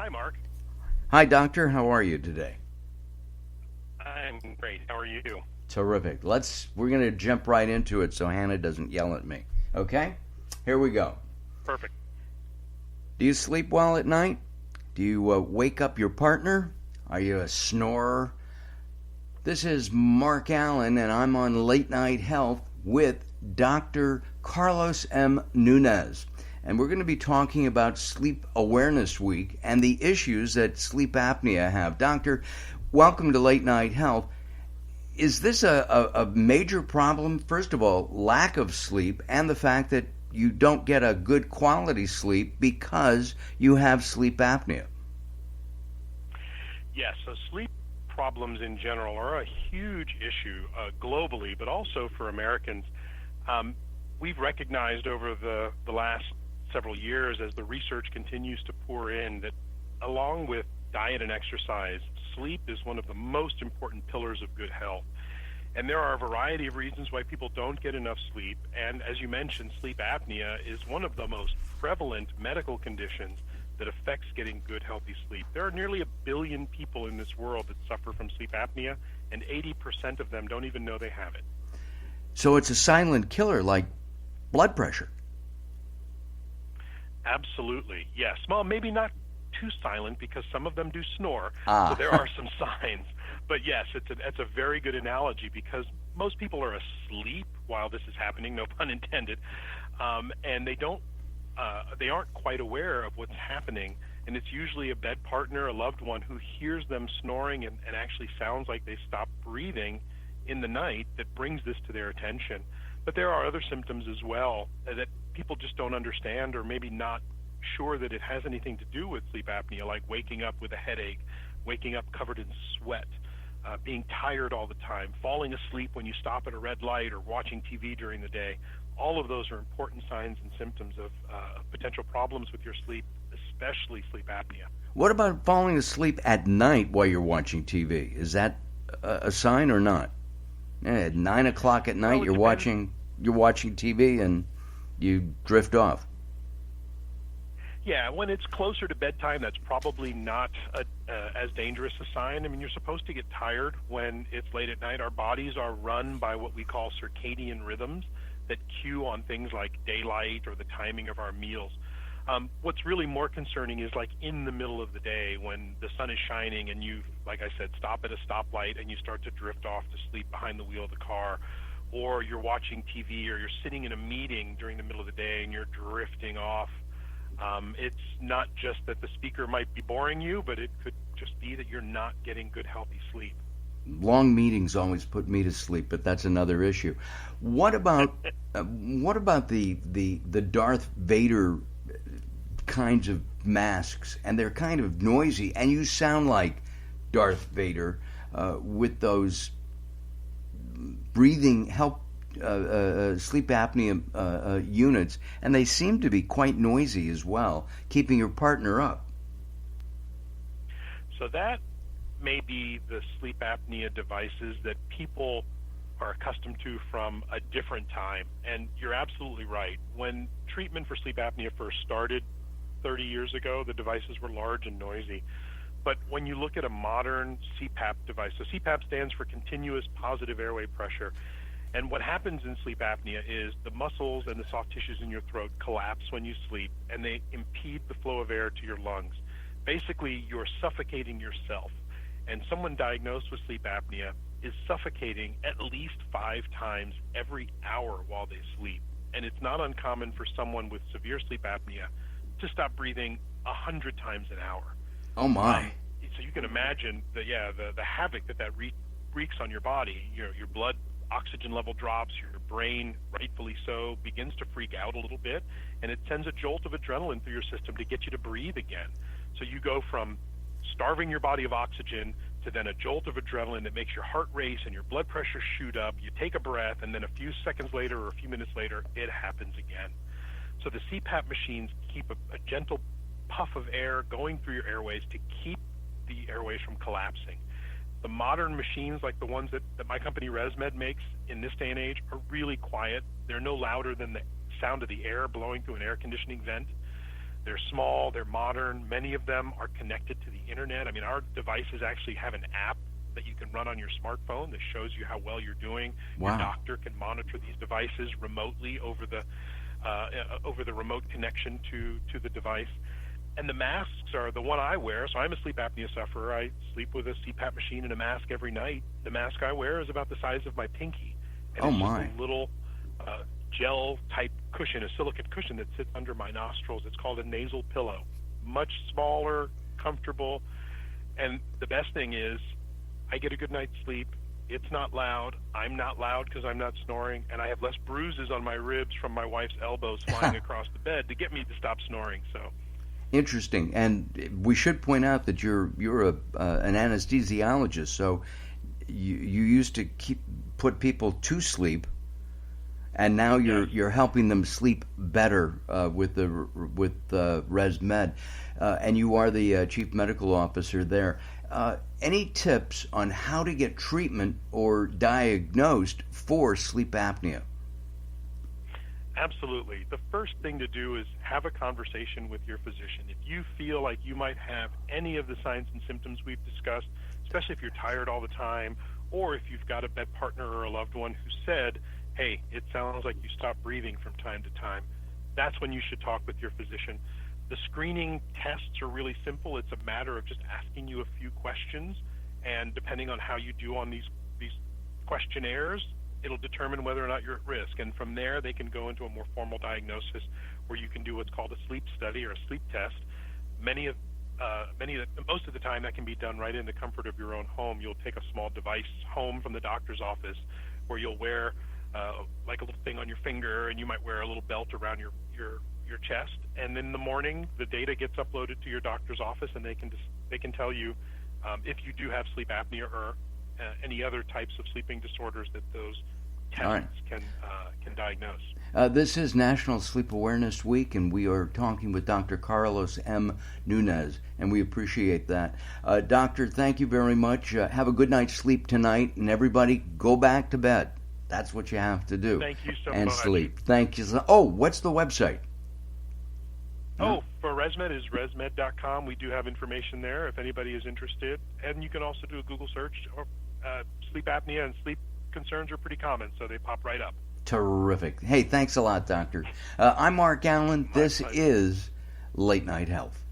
Hi, Mark. Hi, doctor. How are you today? I'm great. How are you? Terrific. We're going to jump right into it so Hannah doesn't yell at me. Okay? Here we go. Perfect. Do you sleep well at night? Do you wake up your partner? Are you a snorer? This is Mark Alyn, and I'm on Late Night Health with Dr. Carlos M. Nunez. And we're going to be talking about Sleep Awareness Week and the issues that sleep apnea have. Doctor, welcome to Late Night Health. Is this a major problem? First of all, lack of sleep and the fact that you don't get a good quality sleep because you have sleep apnea. Yes, so sleep problems in general are a huge issue globally, but also for Americans. We've recognized over the last several years, as the research continues to pour in, that along with diet and exercise, sleep is one of the most important pillars of good health. And there are a variety of reasons why people don't get enough sleep. And as you mentioned, sleep apnea is one of the most prevalent medical conditions that affects getting good, healthy sleep. There are nearly 1 billion people in this world that suffer from sleep apnea, and 80% of them don't even know they have it. So it's a silent killer like blood pressure. Absolutely, yes. Well, maybe not too silent because some of them do snore, so there are some signs. But yes, it's a very good analogy because most people are asleep while this is happening, no pun intended, and they aren't quite aware of what's happening. And it's usually a bed partner, a loved one who hears them snoring and actually sounds like they stop breathing in the night that brings this to their attention. But there are other symptoms as well that people just don't understand, or maybe not sure that it has anything to do with sleep apnea, like waking up with a headache, waking up covered in sweat, being tired all the time, falling asleep when you stop at a red light, or watching TV during the day. All of those are important signs and symptoms of potential problems with your sleep, especially sleep apnea. What about falling asleep at night while you're watching TV? Is that a sign or not? At 9 o'clock at night, you're watching TV and you drift off. Yeah, when it's closer to bedtime, that's probably not as dangerous a sign. I mean, you're supposed to get tired when it's late at night. Our bodies are run by what we call circadian rhythms that cue on things like daylight or the timing of our meals. What's really more concerning is like in the middle of the day when the sun is shining and you, like I said, stop at a stoplight and you start to drift off to sleep behind the wheel of the car, or you're watching TV, or you're sitting in a meeting during the middle of the day and you're drifting off. It's not just that the speaker might be boring you, but it could just be that you're not getting good, healthy sleep. Long meetings always put me to sleep, but that's another issue. What about the Darth Vader kinds of masks? And they're kind of noisy, and you sound like Darth Vader with those breathing help sleep apnea units, and they seem to be quite noisy as well, keeping your partner up. So that may be the sleep apnea devices that people are accustomed to from a different time. And you're absolutely right. When treatment for sleep apnea first started 30 years ago, the devices were large and noisy. But when you look at a modern CPAP device, so CPAP stands for continuous positive airway pressure. And what happens in sleep apnea is the muscles and the soft tissues in your throat collapse when you sleep, and they impede the flow of air to your lungs. Basically, you're suffocating yourself. And someone diagnosed with sleep apnea is suffocating at least 5 times every hour while they sleep. And it's not uncommon for someone with severe sleep apnea to stop breathing 100 times an hour. Oh my! So you can imagine the havoc that wreaks on your body. Your blood oxygen level drops, your brain, rightfully so, begins to freak out a little bit, and it sends a jolt of adrenaline through your system to get you to breathe again. So you go from starving your body of oxygen to then a jolt of adrenaline that makes your heart race and your blood pressure shoot up. You take a breath, and then a few seconds later or a few minutes later, it happens again. So the CPAP machines keep a gentle puff of air going through your airways to keep the airways from collapsing. The modern machines, like the ones that my company ResMed makes in this day and age, are really quiet. They're no louder than the sound of the air blowing through an air conditioning vent. They're small, they're modern. Many of them are connected to the internet. I mean, our devices actually have an app that you can run on your smartphone that shows you how well you're doing. Wow. Your doctor can monitor these devices remotely over the remote connection to the device. And the masks are the one I wear. So I'm a sleep apnea sufferer. I sleep with a CPAP machine and a mask every night. The mask I wear is about the size of my pinky. And Oh, it's my. just a little gel-type cushion, a silicone cushion that sits under my nostrils. It's called a nasal pillow. Much smaller, comfortable. And the best thing is I get a good night's sleep. It's not loud. I'm not loud because I'm not snoring. And I have less bruises on my ribs from my wife's elbows flying across the bed to get me to stop snoring. So Interesting. And we should point out that you're an anesthesiologist, so you used to put people to sleep, and now you're helping them sleep better with ResMed, and you are the chief medical officer there. Any tips on how to get treatment or diagnosed for sleep apnea? absolutely. The first thing to do is have a conversation with your physician. If you feel like you might have any of the signs and symptoms we've discussed, especially if you're tired all the time, or if you've got a bed partner or a loved one who said, hey, it sounds like you stop breathing from time to time, that's when you should talk with your physician. The screening tests are really simple. It's a matter of just asking you a few questions, and depending on how you do on these questionnaires, it'll determine whether or not you're at risk. And from there, they can go into a more formal diagnosis where you can do what's called a sleep study or a sleep test. Most of the time, that can be done right in the comfort of your own home. You'll take a small device home from the doctor's office where you'll wear like a little thing on your finger, and you might wear a little belt around your chest. And then in the morning, the data gets uploaded to your doctor's office, and they can tell you if you do have sleep apnea or any other types of sleeping disorders that those tests can diagnose. This is National Sleep Awareness Week, and we are talking with Dr. Carlos M. Nunez, and we appreciate that. Doctor, thank you very much. Have a good night's sleep tonight, and everybody go back to bed. That's what you have to do. Thank you so much. And sleep. Thank you. Oh, what's the website? Oh, for ResMed is resmed.com. We do have information there if anybody is interested. And you can also do a Google search. Sleep apnea and sleep concerns are pretty common, so they pop right up. Terrific. Hey, thanks a lot, Doctor. I'm Mark Alyn. This is Late Night Health.